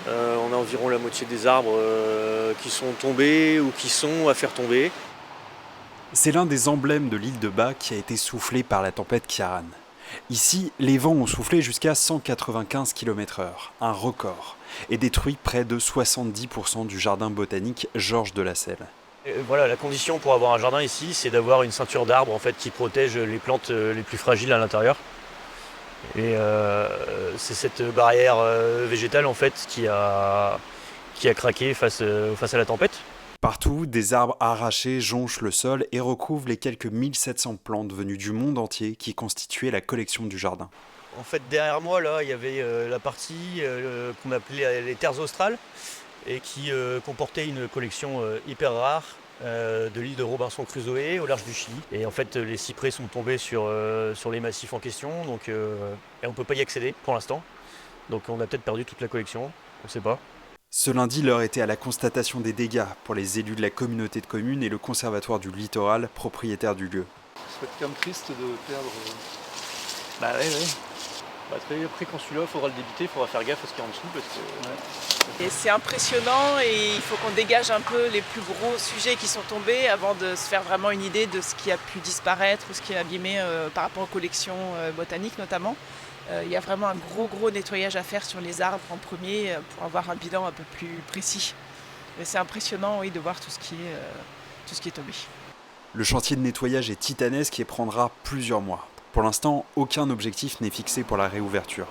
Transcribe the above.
On a environ la moitié des arbres qui sont tombés ou qui sont à faire tomber. C'est l'un des emblèmes de l'île de Bas qui a été soufflé par la tempête Ciarán. Ici, les vents ont soufflé jusqu'à 195 km/h, un record, et détruit près de 70% du jardin botanique Georges de Lasselle. Voilà, la condition pour avoir un jardin ici, c'est d'avoir une ceinture d'arbres en fait, qui protège les plantes les plus fragiles à l'intérieur. Et c'est cette barrière végétale en fait qui a craqué face à la tempête. Partout, des arbres arrachés jonchent le sol et recouvrent les quelques 1700 plantes venues du monde entier qui constituaient la collection du jardin. En fait, derrière moi, là, il y avait la partie qu'on appelait les terres australes et qui comportait une collection hyper rare de l'île de Robinson Crusoe au large du Chili. Et en fait, les cyprès sont tombés sur les massifs en question, donc, et on ne peut pas y accéder pour l'instant. Donc on a peut-être perdu toute la collection, on ne sait pas. Ce lundi, l'heure était à la constatation des dégâts pour les élus de la communauté de communes et le conservatoire du littoral, propriétaire du lieu. Ça peut être quand même triste de perdre. Bah ouais. Après quand celui-là, il faudra le débiter, il faudra faire gaffe à ce qu'il y a en dessous parce que. Et c'est impressionnant et il faut qu'on dégage un peu les plus gros sujets qui sont tombés avant de se faire vraiment une idée de ce qui a pu disparaître ou ce qui est abîmé par rapport aux collections botaniques notamment. Il y a vraiment un gros nettoyage à faire sur les arbres en premier pour avoir un bilan un peu plus précis. Mais c'est impressionnant oui, de voir tout ce qui est tombé. Le chantier de nettoyage est titanesque et prendra plusieurs mois. Pour l'instant, aucun objectif n'est fixé pour la réouverture.